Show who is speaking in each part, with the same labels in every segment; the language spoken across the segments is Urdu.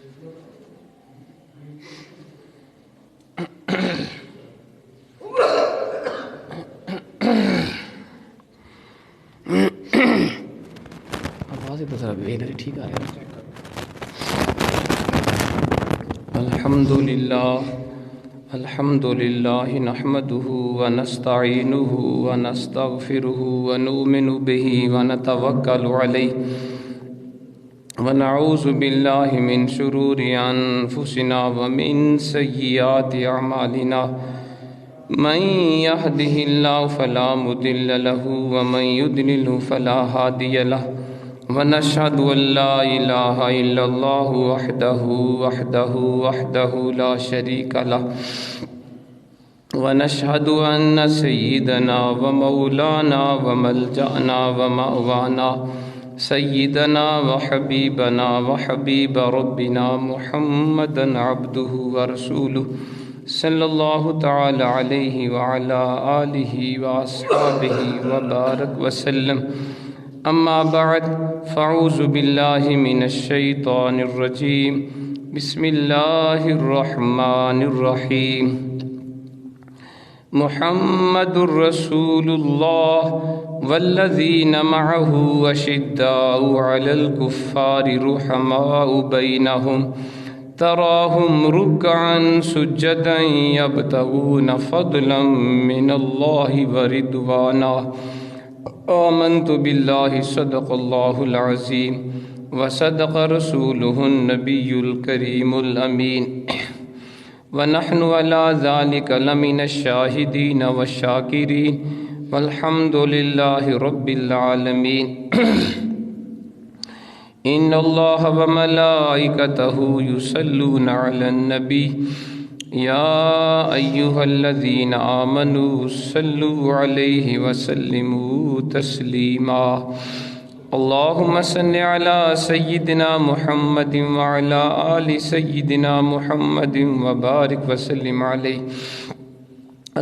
Speaker 1: آواز تو ذرا ادھر ٹھیک آ رہا ہے. الحمد للہ نحمده ونستعینه ونستغفره ونؤمن به ونتوکل علیہ ونعوذ باللہ من شرور انفسنا ومن سیئات اعمالنا من يهده الله فلا مضل له ومن يضلل فلا هادي له ونشهد أن لا إله إلا الله وحده لا شريك له ونشهد أن سيدنا ومولانا وملجأنا ومأوانا سيدنا وحبيبنا وحبيب ربنا محمدا عبده ورسوله صلی اللہ تعالی علیہ وعلا آلہ وآصحابہ وبارک وسلم. اما بعد فاعوذ باللہ من الشیطان الرجیم. بسم اللہ الرحمن الرحیم. محمد رسول اللہ والذین معه اشداء علی الکفار رحماء بینہم تراهم ركعا سجدا يبتغون فضلا من الله ورضوانا. آمنت بالله صدق الله العظيم وصدق رسوله النبي الكريم الأمين ونحن على ذلك لمن الشاهدين والشاكرين والحمد لله رب العالمين. ان اللہ وملائکتہ یصلون علی النبی یا ایہا الذین آمنوا صلوا علیہ وسلموا تسلیما. اللہم صل علی سیدنا محمد وعلی آل سیدنا محمد وبارک وسلم علیہ.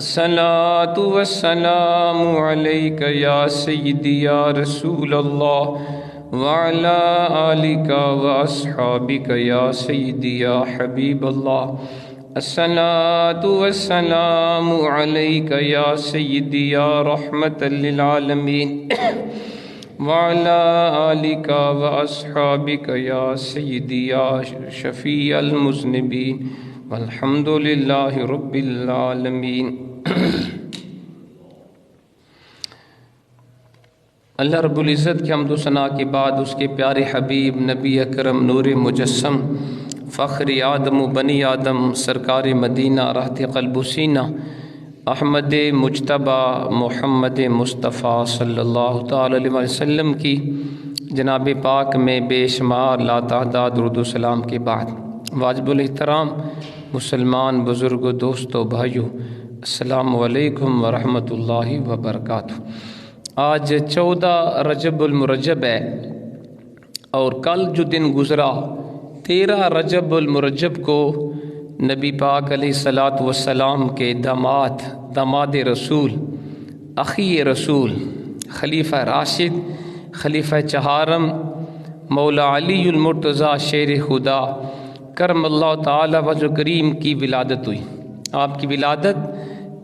Speaker 1: الصلاة والسلام علیک یا سیدی یا رسول اللہ وعلى آلك وأصحابك يا سيدي يا حبيب الله. الصلاة والسلام عليك يا سيدي يا رحمة للعالمين وعلى آلك وأصحابك يا سيدي يا شفيع المذنبين والحمد لله رب العالمين. اللہ رب العزت کی حمد و ثنا کے بعد اس کے پیارے حبیب نبی اکرم نور مجسم فخر آدم و بنی آدم سرکار مدینہ راحت قلب و سینہ احمد مجتبی محمد مصطفیٰ صلی اللہ تعالی علیہ وسلم کی جناب پاک میں بے شمار لا تعداد درود و سلام کے بعد واجب الاحترام مسلمان بزرگ دوستو بھائیو السلام علیکم ورحمۃ اللہ وبرکاتہ. آج 14 رجب المرجب ہے اور کل جو دن گزرا 13 رجب المرجب کو نبی پاک علیہ الصلاۃ والسلام کے داماد رسول اخی رسول خلیفہ راشد خلیفہ چہارم مولا علی المرتضیٰ شیر خدا کرم اللہ تعالی وجہ کریم کی ولادت ہوئی. آپ کی ولادت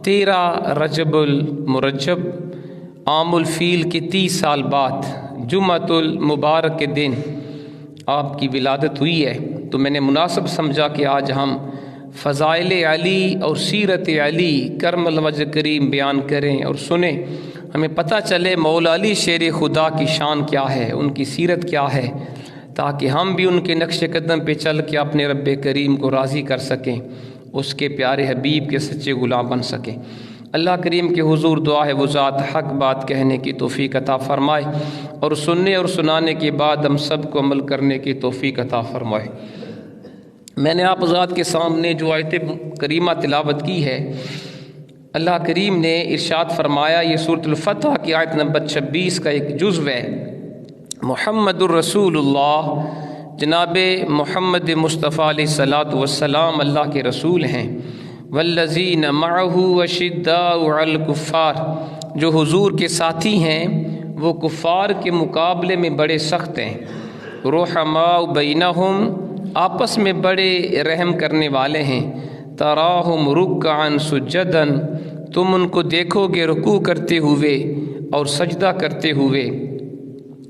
Speaker 1: 13 رجب المرجب عام الفیل کے 30 سال بعد جمعۃ المبارک کے دن آپ کی ولادت ہوئی ہے. تو میں نے مناسب سمجھا کہ آج ہم فضائل علی اور سیرت علی کرم الوجہ کریم بیان کریں اور سنیں، ہمیں پتہ چلے مولا علی شیر خدا کی شان کیا ہے، ان کی سیرت کیا ہے، تاکہ ہم بھی ان کے نقش قدم پہ چل کے اپنے رب کریم کو راضی کر سکیں، اس کے پیارے حبیب کے سچے غلام بن سکیں. اللہ کریم کے حضور دعا ہے وہ ذات حق بات کہنے کی توفیق عطا فرمائے اور سننے اور سنانے کے بعد ہم سب کو عمل کرنے کی توفیق عطا فرمائے. میں نے آپ ذات کے سامنے جو آیت کریمہ تلاوت کی ہے، اللہ کریم نے ارشاد فرمایا، یہ سورۃ الفتح کی آیت نمبر 26 کا ایک جزو ہے. محمد الرسول اللہ، جناب محمد مصطفیٰ علیہ الصلاۃ والسلام اللہ کے رسول ہیں. والذین معه اشداء علی الکفار، جو حضور کے ساتھی ہیں وہ کفار کے مقابلے میں بڑے سخت ہیں. رحماء بینہم، آپس میں بڑے رحم کرنے والے ہیں۔ تراہم رکعا سجدا، تم ان کو دیکھو گے رکوع کرتے ہوئے اور سجدہ کرتے ہوئے۔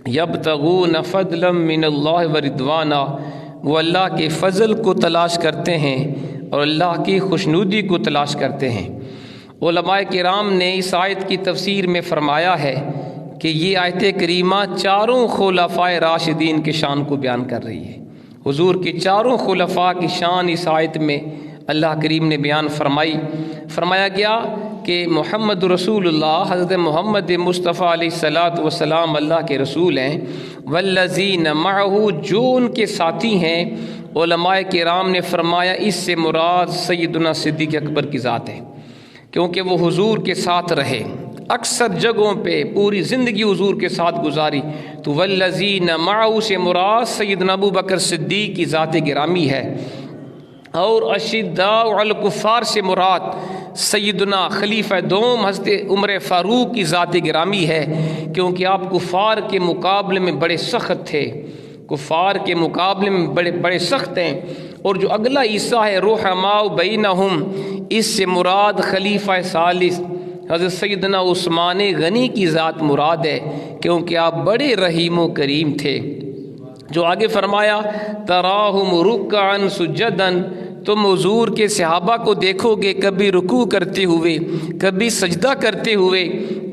Speaker 1: یبتغون فضلا من اللہ ورضوانا، وہ اللہ کے فضل کو تلاش کرتے ہیں اور اللہ کی خوشنودی کو تلاش کرتے ہیں۔ علماء کرام نے اس آیت کی تفسیر میں فرمایا ہے کہ یہ آیت کریمہ چاروں خلفائے راشدین کے شان کو بیان کر رہی ہے۔ حضور کی چاروں خلفاء کی شان اس آیت میں اللہ کریم نے بیان فرمایا گیا کہ محمد رسول اللہ، حضرت محمد مصطفیٰ علیہ الصلاۃ والسلام اللہ کے رسول ہیں۔ والذین معہ، جو ان کے ساتھی ہیں۔ علماء کرام نے فرمایا اس سے مراد سیدنا صدیق اکبر کی ذات ہے، کیونکہ وہ حضور کے ساتھ رہے، اکثر جگہوں پہ پوری زندگی حضور کے ساتھ گزاری، تو والذین معہ سے مراد سیدنا ابو بکر صدیق کی ذات گرامی ہے۔ اور اشداء علی الکفار سے مراد سیدنا خلیفہ دوم حضرت عمر فاروق کی ذات گرامی ہے، کیونکہ آپ کفار کے مقابلے میں بڑے سخت تھے، کفار کے مقابلے میں بڑے سخت ہیں۔ اور جو اگلا حصہ ہے رحماء بینہم، اس سے مراد خلیفہ ثالث حضرت سیدنا عثمان غنی کی ذات مراد ہے، کیونکہ آپ بڑے رحیم و کریم تھے۔ جو آگے فرمایا تراہم رکعا سجدا، تم حضور کے صحابہ کو دیکھو گے کبھی رکوع کرتے ہوئے کبھی سجدہ کرتے ہوئے۔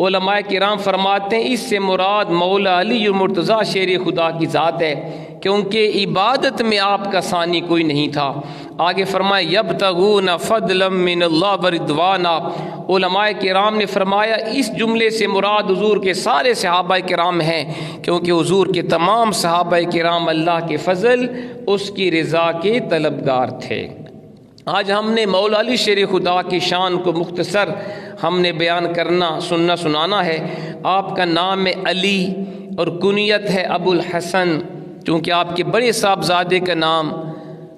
Speaker 1: علماء کرام فرماتے ہیں اس سے مراد مولا علی مرتضیٰ شیر خدا کی ذات ہے، کیونکہ عبادت میں آپ کا ثانی کوئی نہیں تھا۔ آگے فرمایا یبتغون فضلا من اللہ ورضوانا، علماء کرام نے فرمایا اس جملے سے مراد حضور کے سارے صحابہ کرام ہیں، کیونکہ حضور کے تمام صحابہ کرام اللہ کے فضل، اس کی رضا کے طلبگار تھے۔ آج ہم نے مولا علی شیر خدا کی شان کو مختصر ہم نے بیان سنانا ہے۔ آپ کا نام ہے علی اور کنیت ہے ابو الحسن، چونکہ آپ کے بڑے صاحبزادے کا نام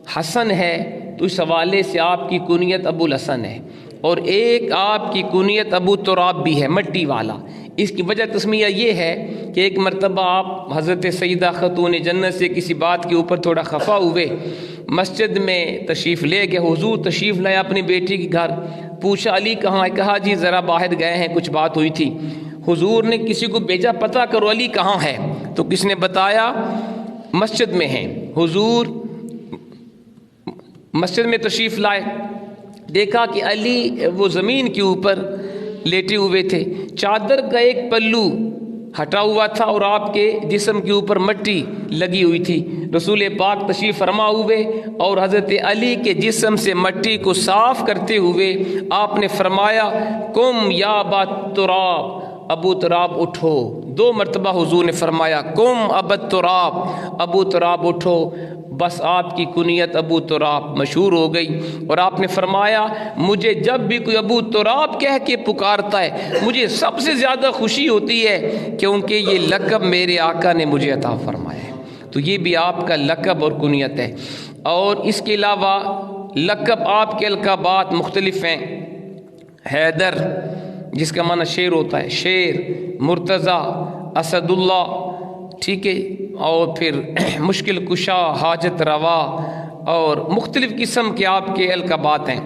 Speaker 1: حسن ہے تو اس حوالے سے آپ کی کنیت ابو الحسن ہے، اور ایک آپ کی کنیت ابو تراب بھی ہے، مٹی والا۔ اس کی وجہ تسمیہ یہ ہے کہ ایک مرتبہ آپ حضرت سیدہ خاتون جنت سے کسی بات کے اوپر تھوڑا خفا ہوئے، مسجد میں تشریف لے گئے، حضور تشریف لائے اپنی بیٹی کے گھر، پوچھا علی کہاں ہے؟ کہا جی ذرا باہر گئے ہیں، کچھ بات ہوئی تھی۔ حضور نے کسی کو بھیجا پتہ کرو علی کہاں ہے، تو کس نے بتایا مسجد میں ہیں۔ حضور مسجد میں تشریف لائے، دیکھا کہ علی وہ زمین کے اوپر لیٹے ہوئے تھے، چادر کا ایک پلو ہٹا ہوا تھا اور آپ کے جسم کے اوپر مٹی لگی ہوئی تھی۔ رسول پاک تشریف فرما ہوئے اور حضرت علی کے جسم سے مٹی کو صاف کرتے ہوئے آپ نے فرمایا قم یا ابا تراب، ابو تراب اٹھو۔ 2 مرتبہ حضور نے فرمایا قم ابا تراب، ابو تراب اٹھو، بس آپ کی کنیت ابو تراب مشہور ہو گئی۔ اور آپ نے فرمایا مجھے جب بھی کوئی ابو تراب کہہ کے پکارتا ہے مجھے سب سے زیادہ خوشی ہوتی ہے، کیونکہ یہ لقب میرے آقا نے مجھے عطا فرمایا ہے۔ تو یہ بھی آپ کا لقب اور کنیت ہے۔ اور اس کے علاوہ لقب آپ کے القابات مختلف ہیں۔ حیدر جس کا معنی شیر ہوتا ہے، شیر، مرتضیٰ، اسد اللہ، ٹھیک ہے، اور پھر مشکل کشا، حاجت روا، اور مختلف قسم کے آپ کے القابات ہیں۔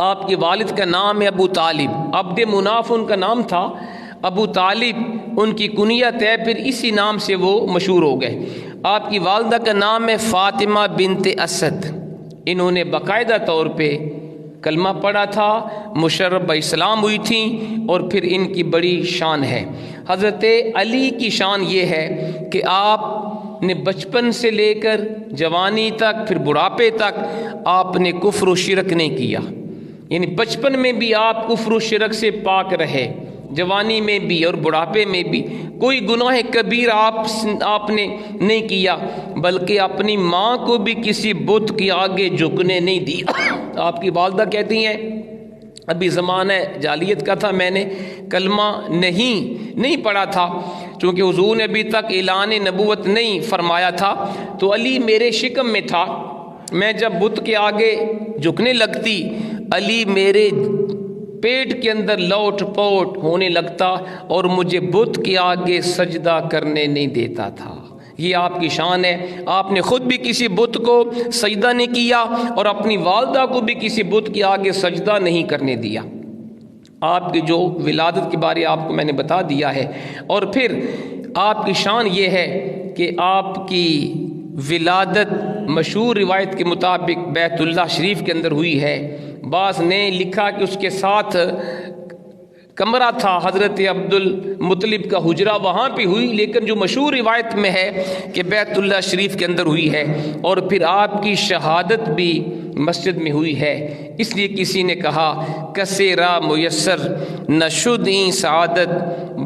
Speaker 1: آپ کے والد کا نام ہے ابو طالب، عبد مناف ان کا نام تھا، ابو طالب ان کی کنیت ہے، پھر اسی نام سے وہ مشہور ہو گئے۔ آپ کی والدہ کا نام ہے فاطمہ بنت اسد، انہوں نے باقاعدہ طور پہ کلمہ پڑھا تھا، مشرب اسلام ہوئی تھیں، اور پھر ان کی بڑی شان ہے۔ حضرت علی کی شان یہ ہے کہ آپ نے بچپن سے لے کر جوانی تک، پھر بڑھاپے تک آپ نے کفر و شرک نہیں کیا، یعنی بچپن میں بھی آپ کفر و شرک سے پاک رہے، جوانی میں بھی اور بڑھاپے میں بھی کوئی گناہ کبیر آپ نے نہیں کیا، بلکہ اپنی ماں کو بھی کسی بت کے آگے جھکنے نہیں دیا۔ آپ کی والدہ کہتی ہیں ابھی زمانہ جاہلیت کا تھا، میں نے کلمہ نہیں پڑھا تھا، چونکہ حضور نے ابھی تک اعلان نبوت نہیں فرمایا تھا، تو علی میرے شکم میں تھا، میں جب بت کے آگے جھکنے لگتی علی میرے پیٹ کے اندر لوٹ پوٹ ہونے لگتا اور مجھے بت کے آگے سجدہ کرنے نہیں دیتا تھا۔ یہ آپ کی شان ہے۔ آپ نے خود بھی کسی بت کو سجدہ نہیں کیا اور اپنی والدہ کو بھی کسی بت کے آگے سجدہ نہیں کرنے دیا۔ آپ کی جو ولادت کے بارے آپ کو میں نے بتا دیا ہے، اور پھر آپ کی شان یہ ہے کہ آپ کی ولادت مشہور روایت کے مطابق بیت اللہ شریف کے اندر ہوئی ہے۔ بعض نے لکھا کہ اس کے ساتھ کمرہ تھا حضرت عبد المطلب کا حجرہ، وہاں پہ ہوئی، لیکن جو مشہور روایت میں ہے کہ بیت اللہ شریف کے اندر ہوئی ہے۔ اور پھر آپ کی شہادت بھی مسجد میں ہوئی ہے۔ اس لیے کسی نے کہا کسیرا میسر نشدیں سعادت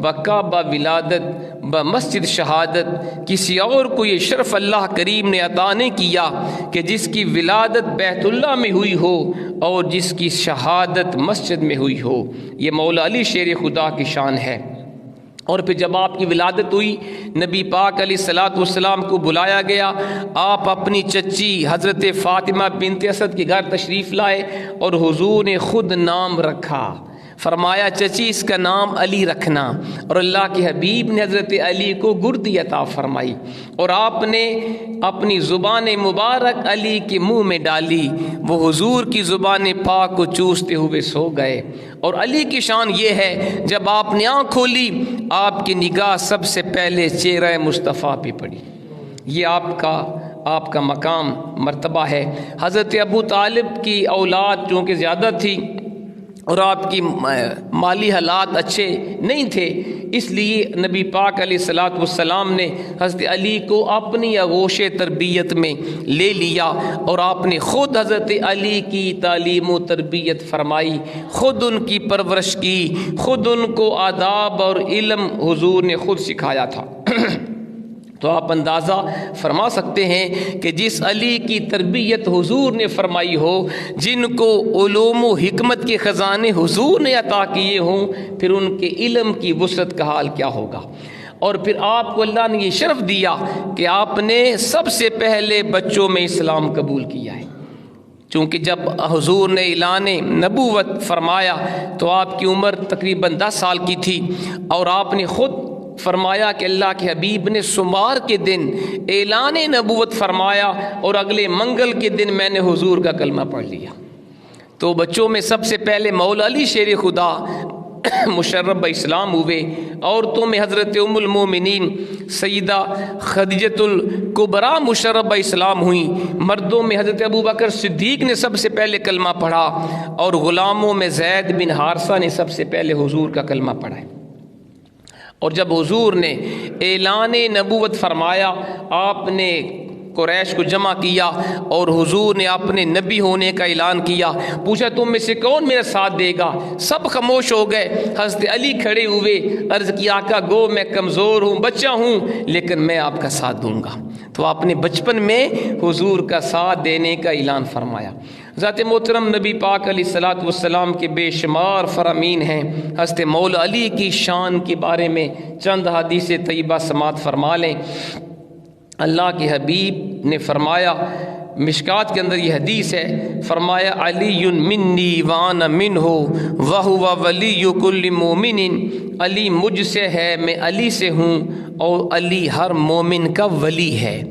Speaker 1: بکعبہ ولادت بمسجد شہادت، کسی اور کو یہ شرف اللہ کریم نے عطا نہیں کیا کہ جس کی ولادت بیت اللہ میں ہوئی ہو اور جس کی شہادت مسجد میں ہوئی ہو۔ یہ مولا علی شیر خدا کی شان ہے۔ اور پھر جب آپ کی ولادت ہوئی، نبی پاک علیہ الصلوۃ والسلام کو بلایا گیا۔ آپ اپنی چچی حضرت فاطمہ بنت اسد کے گھر تشریف لائے اور حضور نے خود نام رکھا، فرمایا چچی اس کا نام علی رکھنا، اور اللہ کے حبیب نے حضرت علی کو گردی عطا فرمائی، اور آپ نے اپنی زبان مبارک علی کے منہ میں ڈالی، وہ حضور کی زبان پاک کو چوستے ہوئے سو گئے۔ اور علی کی شان یہ ہے جب آپ نے آنکھ کھولی آپ کی نگاہ سب سے پہلے چہرہ مصطفیٰ پہ پڑی۔ یہ آپ کا مقام مرتبہ ہے۔ حضرت ابو طالب کی اولاد چونکہ زیادہ تھی اور آپ کی مالی حالات اچھے نہیں تھے، اس لیے نبی پاک علیہ الصلوۃ والسلام نے حضرت علی کو اپنی آغوش تربیت میں لے لیا، اور آپ نے خود حضرت علی کی تعلیم و تربیت فرمائی، خود ان کی پرورش کی، خود ان کو آداب اور علم حضور نے خود سکھایا تھا۔ تو آپ اندازہ فرما سکتے ہیں کہ جس علی کی تربیت حضور نے فرمائی ہو، جن کو علوم و حکمت کے خزانے حضور نے عطا کیے ہوں، پھر ان کے علم کی وسعت کا حال کیا ہوگا۔ اور پھر آپ کو اللہ نے یہ شرف دیا کہ آپ نے سب سے پہلے بچوں میں اسلام قبول کیا ہے۔ چونکہ جب حضور نے اعلان نبوت فرمایا تو آپ کی عمر تقریباً 10 سال کی تھی، اور آپ نے خود فرمایا کہ اللہ کے حبیب نے سمار کے دن اعلان نبوت فرمایا اور اگلے منگل کے دن میں نے حضور کا کلمہ پڑھ لیا۔ تو بچوں میں سب سے پہلے مولا علی شیر خدا مشرف اسلام ہوئے، عورتوں میں حضرت ام المومنین سیدہ خدیجۃ الکبریٰ مشرف اسلام ہوئیں، مردوں میں حضرت ابوبکر صدیق نے سب سے پہلے کلمہ پڑھا، اور غلاموں میں زید بن حارثہ نے سب سے پہلے حضور کا کلمہ پڑھا۔ اور جب حضور نے اعلان نبوت فرمایا، آپ نے قریش کو جمع کیا اور حضور نے اپنے نبی ہونے کا اعلان کیا۔ پوچھا تم میں سے کون میرا ساتھ دے گا؟ سب خاموش ہو گئے۔ حضرت علی کھڑے ہوئے، عرض کیا آقا گو میں کمزور ہوں، بچہ ہوں، لیکن میں آپ کا ساتھ دوں گا۔ تو آپ نے بچپن میں حضور کا ساتھ دینے کا اعلان فرمایا۔ ذات محترم نبی پاک علیہ الصلوۃ والسلام کے بے شمار فرامین ہیں۔ حضرت مولا علی کی شان کے بارے میں چند حدیث طیبہ سماعت فرما لیں۔ اللہ کے حبیب نے فرمایا، مشکات کے اندر یہ حدیث ہے، فرمایا علی منی وانا منہ وہو ولی کل مومن، علی مجھ سے ہے میں علی سے ہوں، اور علی ہر مومن کا ولی ہے۔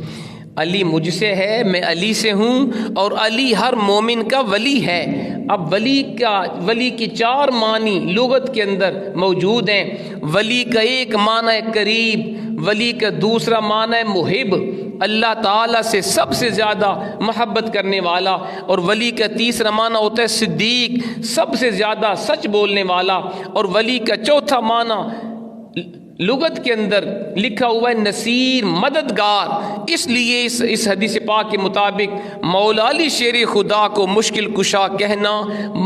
Speaker 1: علی مجھ سے ہے میں علی سے ہوں، اور علی ہر مومن کا ولی ہے۔ اب ولی کی 4 معنی لغت کے اندر موجود ہیں۔ ولی کا ایک معنی ہے قریب، ولی کا دوسرا معنی ہے محب، اللہ تعالیٰ سے سب سے زیادہ محبت کرنے والا، اور ولی کا تیسرا معنی ہوتا ہے صدیق، سب سے زیادہ سچ بولنے والا، اور ولی کا چوتھا معنی لغت کے اندر لکھا ہوا ہے نصیر، مددگار۔ اس لیے اس حدیث پاک کے مطابق مولا علی شیر خدا کو مشکل کشا کہنا،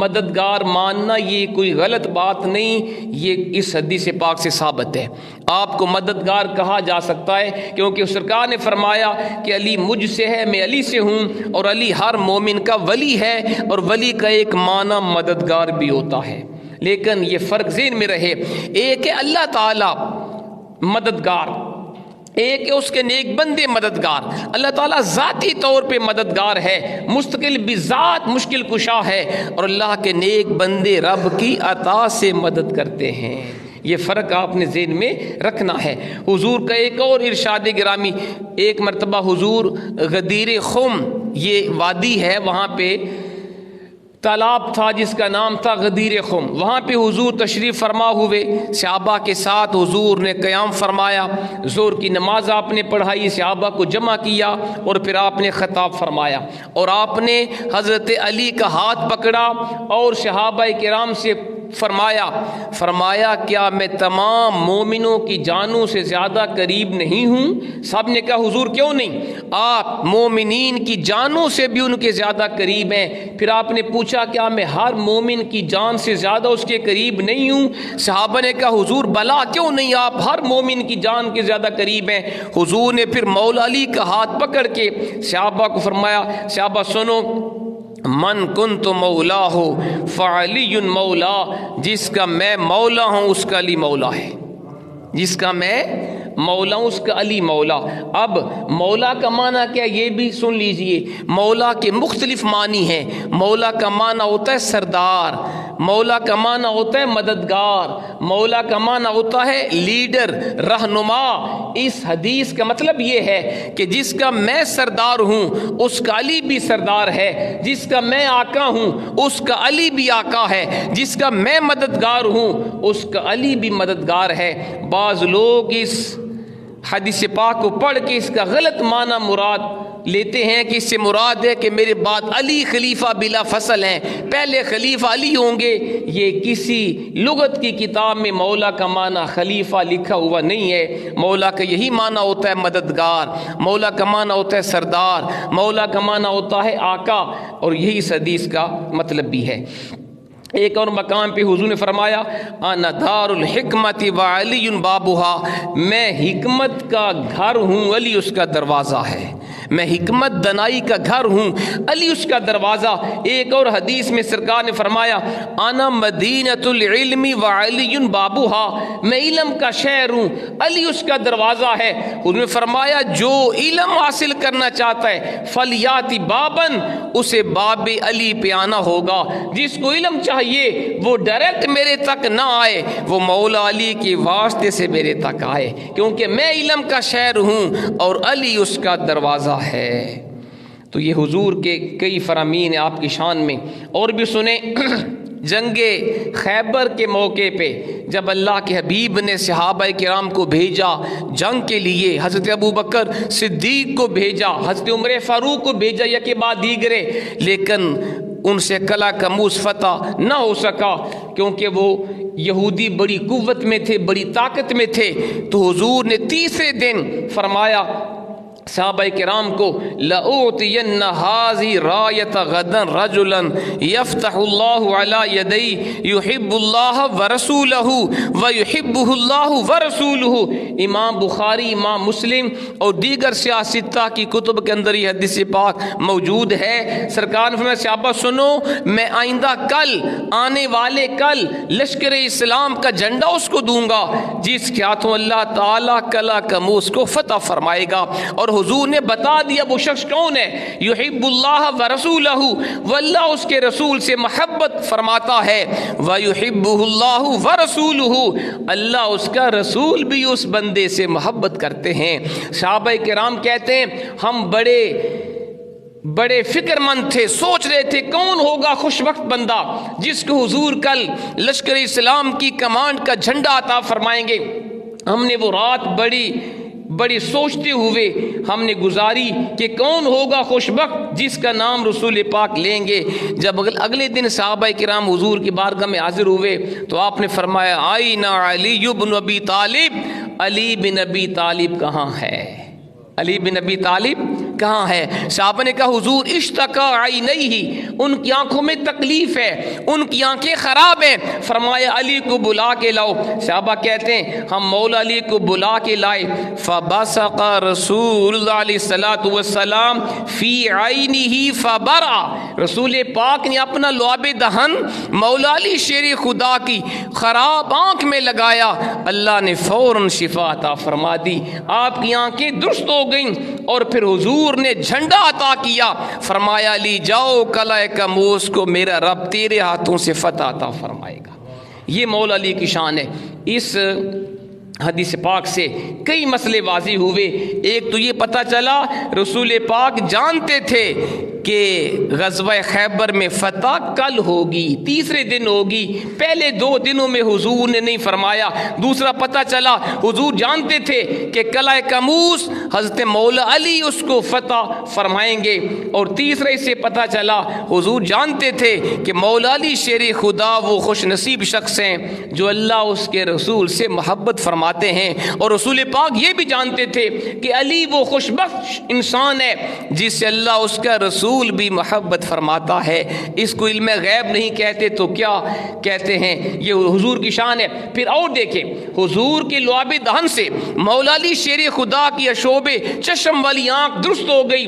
Speaker 1: مددگار ماننا، یہ کوئی غلط بات نہیں، یہ اس حدیث پاک سے ثابت ہے۔ آپ کو مددگار کہا جا سکتا ہے کیونکہ سرکار نے فرمایا کہ علی مجھ سے ہے میں علی سے ہوں، اور علی ہر مومن کا ولی ہے، اور ولی کا ایک معنی مددگار بھی ہوتا ہے۔ لیکن یہ فرق ذہن میں رہے، ایک ہے اللہ تعالیٰ مددگار، ایک ہے اس کے نیک بندے مددگار۔ اللہ تعالیٰ ذاتی طور پہ مددگار ہے، مستقل بذات مشکل کشا ہے، اور اللہ کے نیک بندے رب کی عطا سے مدد کرتے ہیں۔ یہ فرق آپ نے ذہن میں رکھنا ہے۔ حضور کا ایک اور ارشاد گرامی، ایک مرتبہ حضور غدیر خم، یہ وادی ہے، وہاں پہ تالاب تھا جس کا نام تھا غدیر خم، وہاں پہ حضور تشریف فرما ہوئے، صحابہ کے ساتھ حضور نے قیام فرمایا، ظہر کی نماز آپ نے پڑھائی، صحابہ کو جمع کیا اور پھر آپ نے خطاب فرمایا، اور آپ نے حضرت علی کا ہاتھ پکڑا اور صحابہ کرام سے فرمایا کیا میں تمام مومنوں کی جانوں سے زیادہ قریب نہیں ہوں؟ سب نے کہا حضور کیوں نہیں، آپ مومنین کی جانوں سے بھی ان کے زیادہ قریب ہیں۔ پھر آپ نے پوچھا کیا میں ہر مومن کی جان سے زیادہ اس کے قریب نہیں ہوں؟ صحابہ نے کہا حضور بلا کیوں نہیں، آپ ہر مومن کی جان کے زیادہ قریب ہیں۔ حضور نے پھر مولا علی کا ہاتھ پکڑ کے صحابہ کو فرمایا، صحابہ سنو، من کنت مولا ہو فعلی مولا، جس کا میں مولا ہوں اس کا علی مولا ہے، جس کا میں مولا ہوں اس کا علی مولا۔ اب مولا کا معنی کیا، یہ بھی سن لیجئے۔ مولا کے مختلف معنی ہیں۔ مولا کا معنی ہوتا ہے سردار، مولا کا معنی ہوتا ہے مددگار، مولا کا معنی ہوتا ہے لیڈر، رہنما۔ اس حدیث کا مطلب یہ ہے کہ جس کا میں سردار ہوں اس کا علی بھی سردار ہے، جس کا میں آقا ہوں اس کا علی بھی آقا ہے، جس کا میں مددگار ہوں اس کا علی بھی مددگار ہے۔ بعض لوگ اس حدیث پاک کو پڑھ کے اس کا غلط معنی مراد لیتے ہیں کہ اس سے مراد ہے کہ میرے بعد علی خلیفہ بلا فصل ہیں، پہلے خلیفہ علی ہوں گے۔ یہ کسی لغت کی کتاب میں مولا کا معنی خلیفہ لکھا ہوا نہیں ہے۔ مولا کا یہی معنی ہوتا ہے مددگار، مولا کا معنی ہوتا ہے سردار، مولا کا معنی ہوتا ہے آقا، اور یہی اس حدیث کا مطلب بھی ہے۔ ایک اور مقام پہ حضور نے فرمایا انا دار الحکمت وعلی بابھا، میں حکمت کا گھر ہوں، علی اس کا دروازہ ہے، میں حکمت دنائی کا گھر ہوں، علی اس کا دروازہ۔ ایک اور حدیث میں سرکار نے فرمایا انا مدینۃ العلم وعلی بابھا، میں علم کا شہر ہوں، علی اس کا دروازہ ہے۔ حضور نے فرمایا جو علم حاصل کرنا چاہتا ہے فلیاتی بابن، اسے باب علی پہ آنا ہوگا۔ جس کو علم چاہیے وہ ڈائریکٹ میرے تک نہ آئے، وہ مولا علی کے واسطے سے میرے تک آئے، کیونکہ میں علم کا شہر ہوں اور علی اس کا دروازہ ہے۔ تو یہ حضور کے کئی فرامین ہیں آپ کی شان میں۔ اور بھی سنیں، جنگ خیبر کے موقع پہ جب اللہ کے حبیب نے صحابہ کرام کو بھیجا جنگ کے لیے، حضرت ابوبکر صدیق کو بھیجا، حضرت عمر فاروق کو بھیجا، یا کے بعد دیگرے، لیکن ان سے کلا کموس فتح نہ ہو سکا، کیونکہ وہ یہودی بڑی قوت میں تھے، بڑی طاقت میں تھے۔ تو حضور نے تیسرے دن فرمایا صحابہ کرام کو لَأُعْطِيَنَّ هَذِهِ رَایَةَ غَدًا رَجُلًا يَفْتَحُ اللَّهُ عَلَى يَدَيْهِ يُحِبُّ اللَّهَ وَرَسُولَهُ وَيُحِبُّهُ اللَّهُ وَرَسُولُهُ۔ امام بخاری، امام مسلم اور دیگر سیاہ ستہ کی کتب کے اندر یہ حدیث پاک موجود ہے۔ سرکار نے فرمایا صحابہ سنو، میں آئندہ کل، آنے والے کل لشکر اسلام کا جھنڈا اس کو دوں گا جس کے ہاتھوں اللہ تعالیٰ کلا کموس کو فتح فرمائے گا۔ اور حضور نے بتا دیا وہ شخص کون ہے، یحب اللہ ورسولہ، واللہ اس کے رسول سے محبت فرماتا ہے، ویحبہ اللہ ورسولہ، اللہ اس کا رسول بھی اس بندے سے محبت کرتے ہیں۔ صحابہ کرام کہتے ہیں ہم بڑے فکر مند تھے، سوچ رہے تھے کون ہوگا خوش وقت بندہ جس کو حضور کل لشکر اسلام کی کمانڈ کا جھنڈا عطا فرمائیں گے۔ ہم نے وہ رات بڑی سوچتے ہوئے ہم نے گزاری کہ کون ہوگا خوش بخت جس کا نام رسول پاک لیں گے۔ جب اگلے دن صحابہ کرام حضور کی بارگاہ میں حاضر ہوئے تو آپ نے فرمایا آئین علی بن ابی طالب، علی بن ابی طالب کہاں ہے، علی بن ابی طالب کہاں ہے؟ صحابہ نے کہا حضور اشتکا عینیہ، ان کی آنکھوں میں تکلیف ہے، ان کی آنکھیں خراب ہیں۔ فرمایا علی کو بلا کے لاؤ۔ صحابہ کہتے ہیں ہم مولا علی کو بلا کے لائے، فبصق رسول اللہ علیہ الصلوۃ والسلام فی عینہ فبرأ، رسول پاک نے اپنا لعاب دہن مولا علی شیر خدا کی خراب آنکھ میں لگایا، اللہ نے فوراً شفا عطا فرما دی، آپ کی آنکھیں درست ہو گئیں۔ اور پھر حضور نے جھنڈا عطا کیا، فرمایا علی جاؤ کلہ کموس کو میرا رب تیرے ہاتھوں سے فتح عطا فرمائے گا۔ یہ مولا علی کی شان ہے۔ اس حدیث پاک سے کئی مسئلے واضح ہوئے۔ ایک تو یہ پتہ چلا رسول پاک جانتے تھے کہ غزوہ خیبر میں فتح کل ہوگی، تیسرے دن ہوگی، پہلے 2 دنوں میں حضور نے نہیں فرمایا۔ دوسرا پتہ چلا حضور جانتے تھے کہ قلعہ کموس حضرت مولا علی اس کو فتح فرمائیں گے۔ اور تیسرے سے پتہ چلا حضور جانتے تھے کہ مولا علی شیر خدا وہ خوش نصیب شخص ہیں جو اللہ اس کے رسول سے محبت فرماتے ہیں، اور رسول پاک یہ بھی جانتے تھے کہ علی وہ خوش بخش انسان ہے جس سے اللہ اس کا رسول بھی محبت فرماتا ہے۔ اس کو علم غیب نہیں کہتے تو کیا کہتے ہیں؟ یہ حضور کی شان ہے۔ پھر اور دیکھیں حضور کے لعاب دہن سے مولا علی شیر خدا کی اشوب چشم والی آنکھ درست ہو گئی۔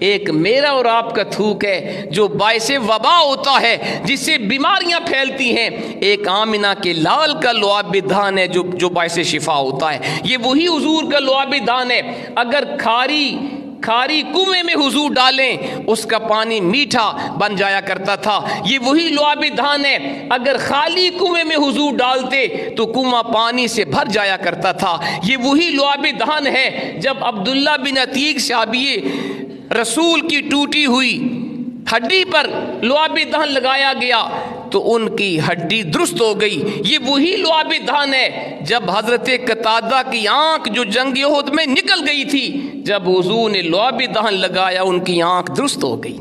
Speaker 1: ایک میرا اور آپ کا تھوک ہے جو باعث وبا ہوتا ہے، جس سے بیماریاں پھیلتی ہیں۔ ایک آمنہ کے لال کا لعاب دہن ہے جو باعث شفا ہوتا ہے۔ یہ وہی حضور کا لعاب دہن ہے۔ اگر کھاری کنویں میں حضور ڈالیں اس کا پانی میٹھا بن جایا کرتا تھا، یہ وہی لعاب دہن ہے۔ اگر خالی کنویں میں حضور ڈالتے تو کنواں پانی سے بھر جایا کرتا تھا، یہ وہی لعاب دہن ہے۔ جب عبداللہ بن عتیق صحابی رسول کی ٹوٹی ہوئی ہڈی پر لعاب دہن لگایا گیا تو ان کی ہڈی درست ہو گئی، یہ وہی لعاب دہن ہے۔ جب حضرت قتادہ کی آنکھ جو جنگ احد میں نکل گئی تھی، جب حضور نے لعاب دہن لگایا ان کی آنکھ درست ہو گئی۔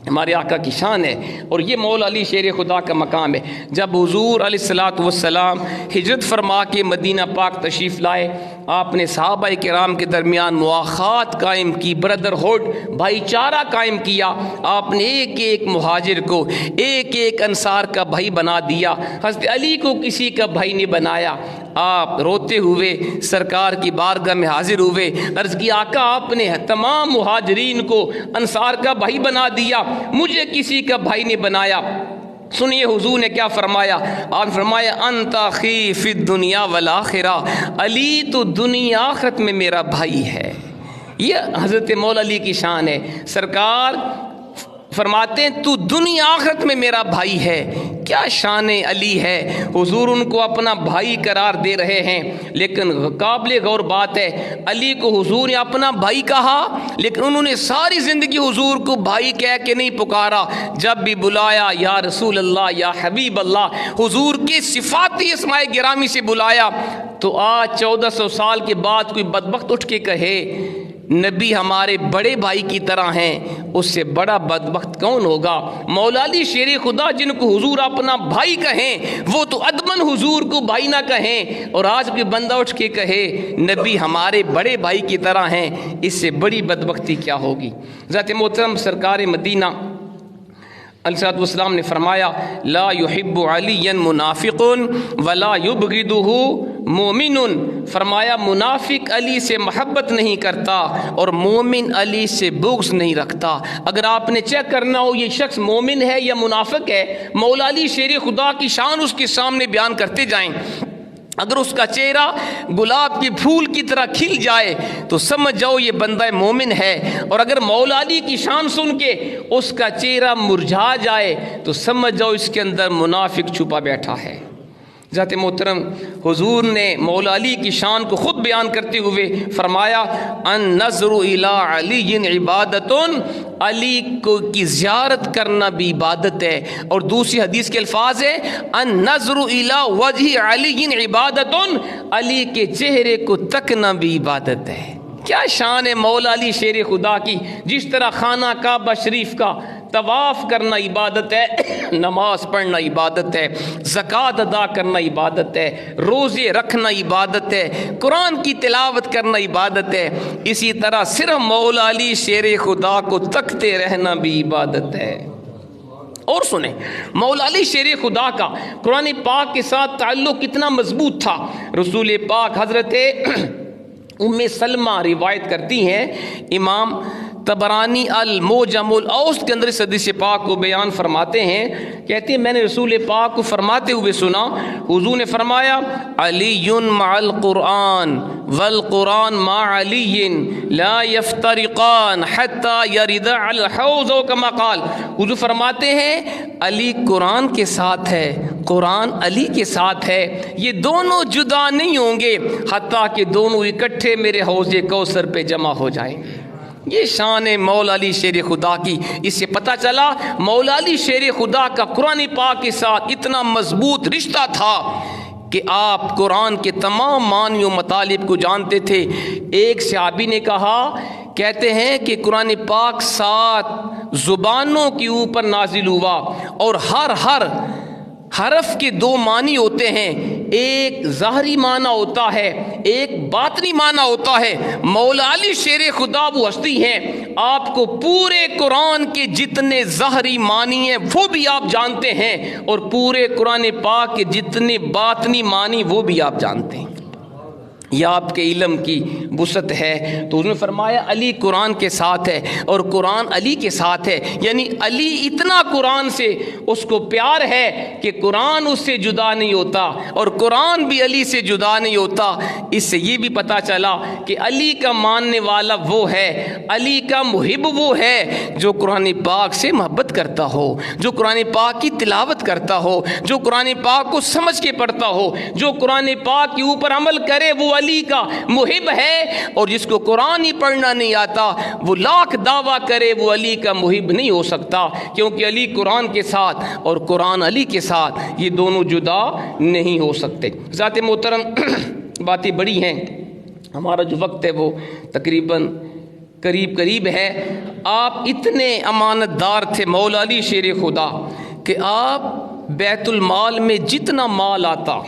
Speaker 1: ہمارے آقا کی شان ہے، اور یہ مولا علی شیر خدا کا مقام ہے۔ جب حضور علیہ الصلوۃ والسلام ہجرت فرما کے مدینہ پاک تشریف لائے، آپ نے صحابہ کرام کے درمیان مواخات قائم کی، بردر ہوڈ، بھائی چارہ قائم کیا۔ آپ نے ایک ایک مہاجر کو ایک ایک انصار کا بھائی بنا دیا، حضرت علی کو کسی کا بھائی نہیں بنایا۔ آپ روتے ہوئے سرکار کی بارگاہ میں حاضر ہوئے، عرض کی آقا آپ نے تمام مہاجرین کو انصار کا بھائی بنا دیا، مجھے کسی کا بھائی نہیں بنایا۔ سنیے حضور نے کیا فرمایا۔ آپ نے فرمایا انت اخی فی الدنیا والآخرہ، علی تو دنیا آخرت میں میرا بھائی ہے۔ یہ حضرت مولا علی کی شان ہے۔ سرکار فرماتے ہیں تو دنیا آخرت میں میرا بھائی ہے۔ کیا شان علی ہے، حضور ان کو اپنا بھائی قرار دے رہے ہیں۔ لیکن قابل غور بات ہے، علی کو حضور نے اپنا بھائی کہا، لیکن انہوں نے ساری زندگی حضور کو بھائی کہہ کے نہیں پکارا۔ جب بھی بلایا یا رسول اللہ یا حبیب اللہ، حضور کے صفاتی اسماء گرامی سے بلایا۔ تو آج 1400 سال کے بعد کوئی بدبخت اٹھ کے کہے نبی ہمارے بڑے بھائی کی طرح ہیں، اس سے بڑا بدبخت کون ہوگا؟ مولا علی شیر خدا جن کو حضور اپنا بھائی کہیں، وہ تو ادمن حضور کو بھائی نہ کہیں، اور آج کوئی بندہ اٹھ کے کہے نبی ہمارے بڑے بھائی کی طرح ہیں، اس سے بڑی بدبختی کیا ہوگی؟ ذات محترم سرکار مدینہ علیہ السلام نے فرمایا لا يحب علی منافق ولا یبغضہ مومن، فرمایا منافق علی سے محبت نہیں کرتا اور مومن علی سے بغض نہیں رکھتا۔ اگر آپ نے چیک کرنا ہو یہ شخص مومن ہے یا منافق ہے، مولا علی شیر خدا کی شان اس کے سامنے بیان کرتے جائیں۔ اگر اس کا چہرہ گلاب کے پھول کی طرح کھل جائے تو سمجھ جاؤ یہ بندہ مومن ہے، اور اگر مولا علی کی شان سن کے اس کا چہرہ مرجھا جائے تو سمجھ جاؤ اس کے اندر منافق چھپا بیٹھا ہے۔ ذات محترم حضور نے مولا علی کی شان کو خود بیان کرتے ہوئے فرمایا ان نظر الی علی عبادت، علی کو کی زیارت کرنا بھی عبادت ہے۔ اور دوسری حدیث کے الفاظ ہے ان نظر الی وجہ علی عبادت، علی کے چہرے کو تکنا بھی عبادت ہے۔ کیا شان ہے مولا علی شیر خدا کی! جس طرح خانہ کعبہ شریف کا طواف کرنا عبادت ہے، نماز پڑھنا عبادت ہے، زکوٰۃ ادا کرنا عبادت ہے، روزے رکھنا عبادت ہے، قرآن کی تلاوت کرنا عبادت ہے، اسی طرح صرف مولا علی شیر خدا کو تکتے رہنا بھی عبادت ہے۔ اور سنیں مولا علی شیر خدا کا قرآن پاک کے ساتھ تعلق کتنا مضبوط تھا۔ رسول پاک حضرت ام سلمہ روایت کرتی ہیں، امام طبرانی المعجم الاوسط کے اندر اس حدیث پاک کو بیان فرماتے ہیں، کہتے ہیں میں نے رسول پاک کو فرماتے ہوئے سنا، حضور نے فرمایا علی مع القرآن والقرآن مع علی لا یفترقان حتی یرد علی الحوض، کما قال، حضور فرماتے ہیں علی قرآن کے ساتھ ہے، قرآن علی کے ساتھ ہے، یہ دونوں جدا نہیں ہوں گے حتیٰ کہ دونوں اکٹھے میرے حوض کوثر پہ جمع ہو جائیں گے۔ یہ شان ہے مولا علی شیر خدا کی۔ اس سے پتہ چلا مولا علی شیر خدا کا قرآن پاک کے ساتھ اتنا مضبوط رشتہ تھا کہ آپ قرآن کے تمام معانی و مطالب کو جانتے تھے۔ ایک صحابی نے کہا، کہتے ہیں کہ قرآن پاک 7 زبانوں کے اوپر نازل ہوا اور ہر حرف کے 2 معنی ہوتے ہیں، ایک ظاہری معنی ہوتا ہے، ایک باطنی معنی ہوتا ہے۔ مولا علی شیر خدا وہ ہستی ہیں، آپ کو پورے قرآن کے جتنے ظاہری معنی ہیں وہ بھی آپ جانتے ہیں، اور پورے قرآن پاک کے جتنے باطنی معنی وہ بھی آپ جانتے ہیں۔ یہ آپ کے علم کی وسعت ہے۔ تو انہوں نے فرمایا علی قرآن کے ساتھ ہے اور قرآن علی کے ساتھ ہے، یعنی علی اتنا قرآن سے اس کو پیار ہے کہ قرآن اس سے جدا نہیں ہوتا اور قرآن بھی علی سے جدا نہیں ہوتا۔ اس سے یہ بھی پتہ چلا کہ علی کا ماننے والا وہ ہے، علی کا محب وہ ہے جو قرآن پاک سے محبت کرتا ہو، جو قرآن پاک کی تلاوت کرتا ہو، جو قرآن پاک کو سمجھ کے پڑھتا ہو، جو قرآن پاک کے اوپر عمل کرے وہ علی کا محب ہے۔ اور جس کو قرآن ہی پڑھنا نہیں آتا وہ لاکھ دعویٰ کرے وہ علی کا محب نہیں ہو سکتا، کیونکہ علی قرآن کے ساتھ اور قرآن علی کے ساتھ یہ دونوں جدا نہیں ہو سکتے۔ ذات محترم باتیں بڑی ہیں، ہمارا جو وقت ہے وہ تقریباً قریب ہے۔ آپ اتنے امانت دار تھے مولا علی شیر خدا کہ آپ بیت المال میں جتنا مال آتا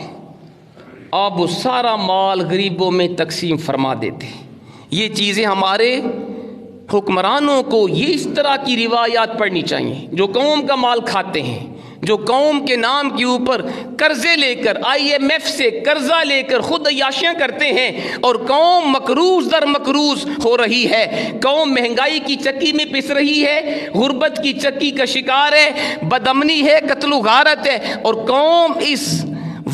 Speaker 1: آپ وہ سارا مال غریبوں میں تقسیم فرما دیتے۔ یہ چیزیں ہمارے حکمرانوں کو یہ اس طرح کی روایات پڑھنی چاہیے، جو قوم کا مال کھاتے ہیں، جو قوم کے نام کے اوپر قرضے لے کر IMF سے قرضہ لے کر خود عیاشیاں کرتے ہیں، اور قوم مقروض در مقروض ہو رہی ہے، قوم مہنگائی کی چکی میں پس رہی ہے، غربت کی چکی کا شکار ہے، بدامنی ہے، قتل و غارت ہے، اور قوم اس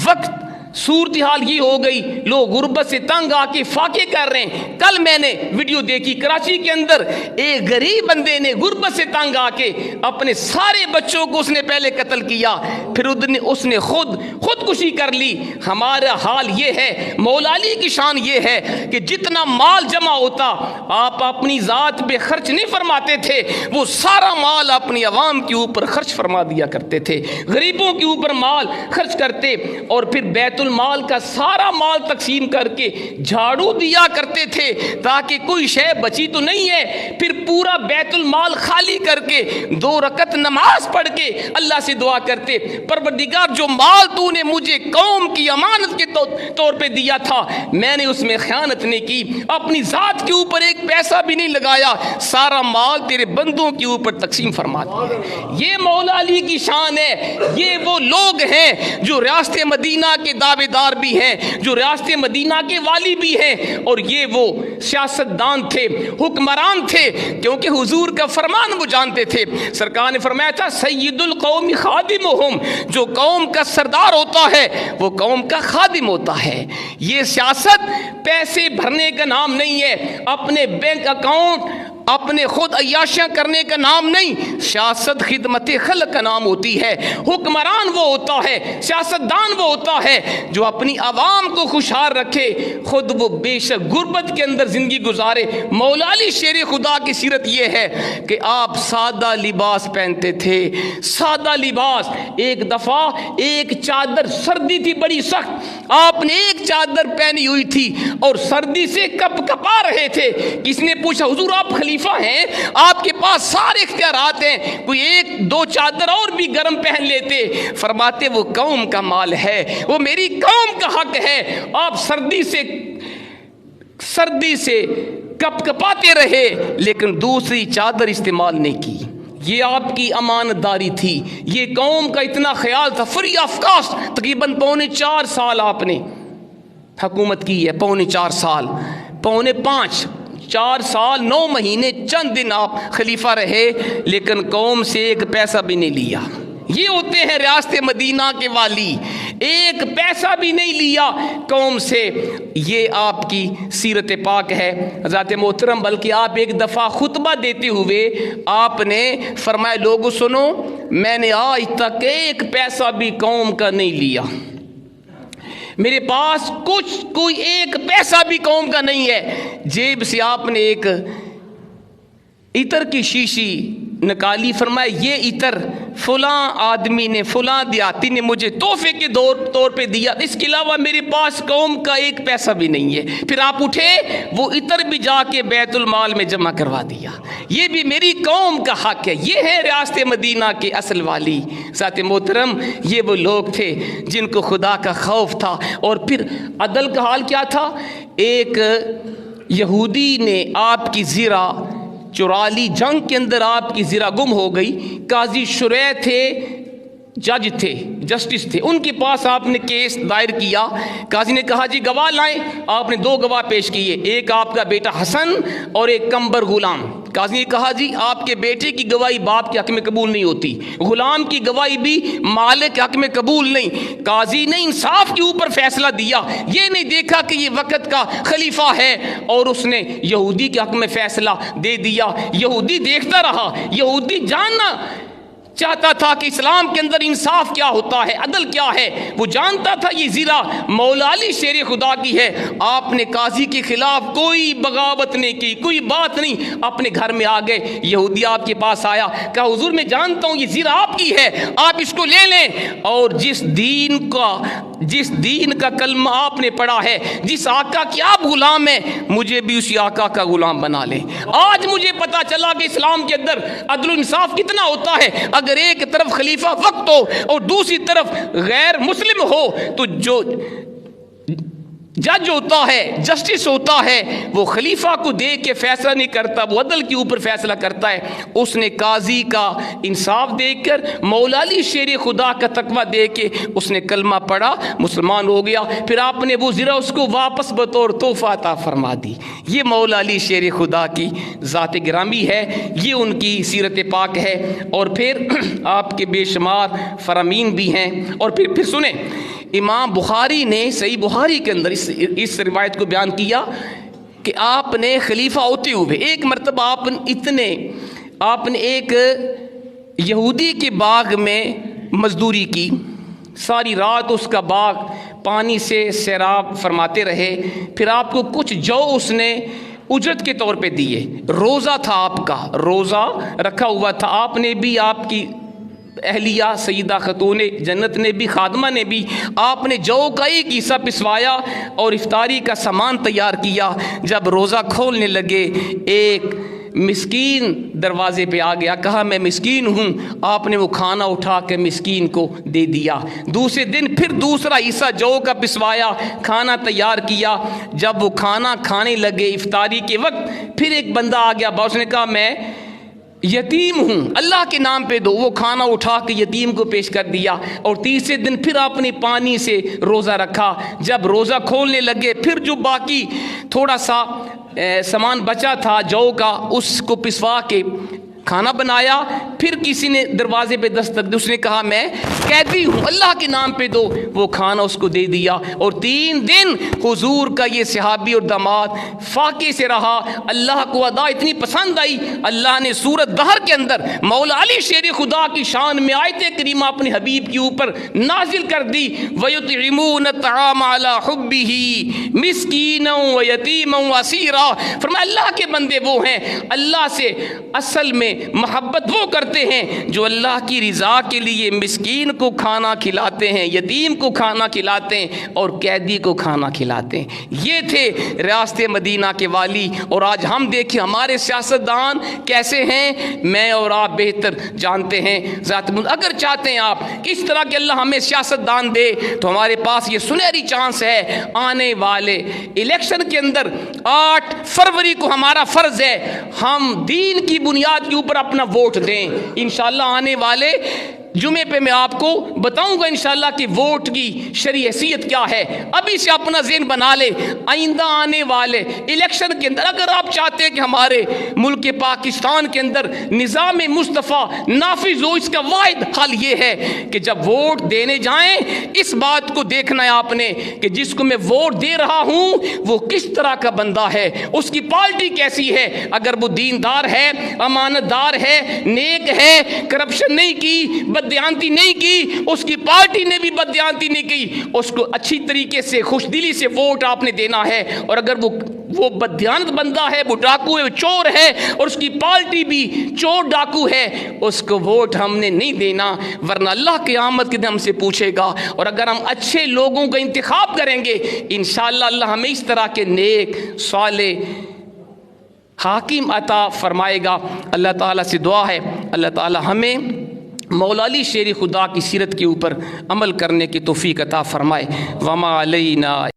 Speaker 1: وقت صورتحال یہ ہو گئی لوگ غربت سے تنگ آ کے فاقے کر رہے ہیں۔ کل میں نے ویڈیو دیکھی کراچی کے اندر ایک غریب بندے نے غربت سے تنگ آ کے اپنے سارے بچوں کو اس نے پہلے قتل کیا، پھر اس نے خودکشی کر لی۔ ہمارا حال یہ ہے، مولا علی کی شان یہ ہے کہ جتنا مال جمع ہوتا آپ اپنی ذات پہ خرچ نہیں فرماتے تھے، وہ سارا مال اپنی عوام کے اوپر خرچ فرما دیا کرتے تھے، غریبوں کے اوپر مال خرچ کرتے، اور پھر بیت المال کا سارا مال تقسیم کر کے جھاڑو دیا کرتے تھے تاکہ کوئی شے بچی تو نہیں ہے۔ پھر پورا بیت المال خالی کر کے 2 رکعت نماز پڑھ کے اللہ سے دعا کرتے، پروردگار جو مال تو نے مجھے قوم کی امانت کے طور پہ دیا تھا میں نے اس میں خیانت نہیں کی، اپنی ذات کے اوپر ایک پیسہ بھی نہیں لگایا، سارا مال تیرے بندوں کے اوپر تقسیم فرما دیا۔ یہ مولا علی کی شان ہے۔ یہ وہ لوگ ہیں جو ریاست مدینہ کے دعوے دار بھی ہیں، جو ریاست مدینہ کے والی بھی ہیں، اور یہ وہ سیاستدان تھے، حکمران تھے، کیونکہ حضور کا فرمان وہ جانتے تھے۔ سرکار نے فرمایا تھا سید القوم خادمہم، جو قوم کا سردار ہوتا ہے وہ قوم کا خادم ہوتا ہے۔ یہ سیاست پیسے بھرنے کا نام نہیں ہے، اپنے بینک اکاؤنٹ اپنے خود عیاشیاں کرنے کا نام نہیں، سیاست خدمت خلق کا نام ہوتی ہے۔ حکمران وہ ہوتا ہے، سیاستدان وہ ہوتا ہے جو اپنی عوام کو خوشحال رکھے، خود وہ بے شک غربت کے اندر زندگی گزارے۔ مولا علی شیر خدا کی سیرت یہ ہے کہ آپ سادہ لباس پہنتے تھے، سادہ لباس۔ ایک دفعہ ایک چادر، سردی تھی بڑی سخت، آپ نے ایک چادر پہنی ہوئی تھی اور سردی سے کپ کپا رہے تھے۔ کسی نے پوچھا حضور آپ خلیفہ ہیں، آپ کے پاس سارے اختیارات ہیں، کوئی 1-2 چادر اور بھی گرم پہن لیتے۔ فرماتے وہ قوم کا مال ہے، وہ میری قوم کا حق ہے۔ آپ سردی سے کپ کپاتے رہے لیکن دوسری چادر استعمال نہیں کی۔ یہ آپ کی امانت داری تھی، یہ قوم کا اتنا خیال تھا۔ فری آف کاسٹ تقریباً 4.25 سال آپ نے حکومت کی ہے، 4.25 سال، 4.5 4 سال 9 مہینے چند دن آپ خلیفہ رہے، لیکن قوم سے ایک پیسہ بھی نہیں لیا۔ یہ ہوتے ہیں ریاست مدینہ کے والی، ایک پیسہ بھی نہیں لیا قوم سے۔ یہ آپ کی سیرت پاک ہے ذات محترم۔ بلکہ آپ ایک دفعہ خطبہ دیتے ہوئے آپ نے فرمایا لوگو سنو، میں نے آج تک ایک پیسہ بھی قوم کا نہیں لیا، میرے پاس کوئی ایک پیسہ بھی قوم کا نہیں ہے۔ جیب سے آپ نے ایک عطر کی شیشی نکالی، فرمایا یہ عطر فلاں آدمی نے، فلاں دیہاتی نے مجھے تحفے کے طور پہ دیا، اس کے علاوہ میرے پاس قوم کا ایک پیسہ بھی نہیں ہے۔ پھر آپ اٹھے، وہ عطر بھی جا کے بیت المال میں جمع کروا دیا، یہ بھی میری قوم کا حق ہے۔ یہ ہے ریاست مدینہ کے اصل والی۔ ذات محترم، یہ وہ لوگ تھے جن کو خدا کا خوف تھا۔ اور پھر عدل کا حال کیا تھا؟ ایک یہودی نے آپ کی زرہ چرا لی، جنگ کے اندر آپ کی زرہ گم ہو گئی، قاضی شریع تھے، جج تھے، جسٹس تھے، ان کے پاس آپ نے کیس دائر کیا۔ قاضی نے کہا جی گواہ لائیں، آپ نے 2 گواہ پیش کیے، ایک آپ کا بیٹا حسن اور ایک کمبر غلام۔ قاضی نے کہا جی آپ کے بیٹے کی گواہی باپ کے حق میں قبول نہیں ہوتی، غلام کی گواہی بھی مالک کے حق میں قبول نہیں۔ قاضی نے انصاف کے اوپر فیصلہ دیا، یہ نہیں دیکھا کہ یہ وقت کا خلیفہ ہے، اور اس نے یہودی کے حق میں فیصلہ دے دیا۔ یہودی دیکھتا رہا، یہودی جاننا چاہتا تھا کہ اسلام کے اندر انصاف کیا ہوتا ہے، عدل کیا ہے۔ وہ جانتا تھا یہ زرہ مولا علی شیر خدا کی ہے۔ آپ نے قاضی کے خلاف کوئی بغاوت نہیں کی، کوئی بات نہیں، اپنے گھر میں آ گئے۔ یہودی آپ کے پاس آیا، کہا حضور میں جانتا ہوں یہ زرہ آپ کی ہے، آپ اس کو لے لیں، اور جس دین کا کلمہ آپ نے پڑھا ہے، جس آقا کی آپ غلام ہیں، مجھے بھی اسی آقا کا غلام بنا لیں۔ آج مجھے پتا چلا کہ اسلام کے اندر عدل و انصاف کتنا ہوتا ہے۔ اگر ایک طرف خلیفہ وقت ہو اور دوسری طرف غیر مسلم ہو، تو جو جج ہوتا ہے، جسٹس ہوتا ہے، وہ خلیفہ کو دیکھ کے فیصلہ نہیں کرتا، وہ عدل کے اوپر فیصلہ کرتا ہے۔ اس نے قاضی کا انصاف دیکھ کر، مولا علی شیر خدا کا تقویٰ دیکھ کے اس نے کلمہ پڑھا، مسلمان ہو گیا۔ پھر آپ نے وہ زرہ اس کو واپس بطور تحفہ عطا فرما دی۔ یہ مولا علی شیر خدا کی ذات گرامی ہے، یہ ان کی سیرت پاک ہے۔ اور پھر آپ کے بے شمار فرامین بھی ہیں۔ اور پھر سنیں، امام بخاری نے صحیح بخاری کے اندر اس روایت کو بیان کیا کہ آپ نے خلیفہ ہوتے ہوئے ایک مرتبہ آپ نے ایک یہودی کے باغ میں مزدوری کی، ساری رات اس کا باغ پانی سے سیراب فرماتے رہے۔ پھر آپ کو کچھ جو اس نے اجرت کے طور پہ دیے۔ روزہ تھا، آپ کا روزہ رکھا ہوا تھا، آپ نے بھی، آپ کی اہلیہ سیدہ خاتون جنت نے بھی، خادمہ نے بھی، آپ نے جو کا ایک حصہ پسوایا اور افطاری کا سامان تیار کیا۔ جب روزہ کھولنے لگے، ایک مسکین دروازے پہ آ گیا، کہا میں مسکین ہوں۔ آپ نے وہ کھانا اٹھا کے مسکین کو دے دیا۔ دوسرے دن پھر دوسرا حصہ جو کا پسوایا، کھانا تیار کیا۔ جب وہ کھانا کھانے لگے افطاری کے وقت، پھر ایک بندہ آ گیا، اس نے کہا میں یتیم ہوں، اللہ کے نام پہ دو۔ وہ کھانا اٹھا کے یتیم کو پیش کر دیا۔ اور تیسرے دن پھر آپ نے پانی سے روزہ رکھا۔ جب روزہ کھولنے لگے، پھر جو باقی تھوڑا سا سامان بچا تھا جو کا، اس کو پسوا کے کھانا بنایا۔ پھر کسی نے دروازے پہ دستک دی، اس نے کہا میں قیدی ہوں، اللہ کے نام پہ دو۔ وہ کھانا اس کو دے دیا۔ اور 3 دن حضور کا یہ صحابی اور داماد فاقے سے رہا۔ اللہ کو ادا اتنی پسند آئی، اللہ نے سورۃ دہر کے اندر مولا علی شیر خدا کی شان میں آیت کریمہ اپنے حبیب کے اوپر نازل کر دی، وَيُطْعِمُونَ الطَّعَامَ عَلَىٰ حُبِّهِ مِسْكِينًا وَيَتِيمًا وَأَسِيرًا۔ فرمایا اللہ کے بندے وہ ہیں، اللہ سے اصل میں محبت وہ کرتے ہیں جو اللہ کی رضا کے لیے مسکین کو کھانا کھلاتے ہیں، یتیم کو کھانا کھلاتے ہیں، اور قیدی کو کھانا کھلاتے ہیں۔ یہ تھے ریاست مدینہ کے والی۔ اور آج ہم دیکھیں ہمارے سیاستدان کیسے ہیں، میں اور آپ بہتر جانتے ہیں۔ ذات اگر چاہتے ہیں آپ کہ اس طرح کے اللہ ہمیں سیاستدان دے، تو ہمارے پاس یہ سنہری چانس ہے۔ آنے والے الیکشن کے اندر 8 فروری کو ہمارا فرض ہے ہم دین کی بنیاد کے اوپر اپنا ووٹ دیں۔ انشاءاللہ آنے والے جمعے پہ میں آپ کو بتاؤں گا انشاءاللہ کہ ووٹ کی شرعی حیثیت کیا ہے۔ ابھی سے اپنا ذہن بنا لے، آئندہ آنے والے الیکشن کے اندر اگر آپ چاہتے ہیں کہ ہمارے ملک پاکستان کے اندر نظام مصطفیٰ نافذ ہو، اس کا واحد حل یہ ہے کہ جب ووٹ دینے جائیں اس بات کو دیکھنا ہے آپ نے کہ جس کو میں ووٹ دے رہا ہوں وہ کس طرح کا بندہ ہے، اس کی پارٹی کیسی ہے۔ اگر وہ دیندار ہے، امانت دار ہے، نیک ہے، کرپشن نہیں کی، بددیانتی نہیں کی، اس کی پارٹی نے بھی بددیانتی نہیں کی، اس کو اچھی طریقے سے خوش دلی سے ووٹ آپ نے دینا ہے۔ اور اگر وہ بددیانت بندہ ہے، وہ ڈاکو ہے، وہ چور ہے، اور اس کی پارٹی بھی چور ڈاکو ہے، اس کو ووٹ ہم نے نہیں دینا، ورنہ اللہ قیامت کے دن ہم سے پوچھے گا۔ اور اگر ہم اچھے لوگوں کا انتخاب کریں گے انشاءاللہ اللہ ہمیں اس طرح کے نیک صالح حاکم عطا فرمائے گا۔ اللہ تعالیٰ سے دعا ہے اللہ تعالیٰ ہمیں مولا علی شیر خدا کی سیرت کے اوپر عمل کرنے کی توفیق عطا فرمائے۔ وما علینا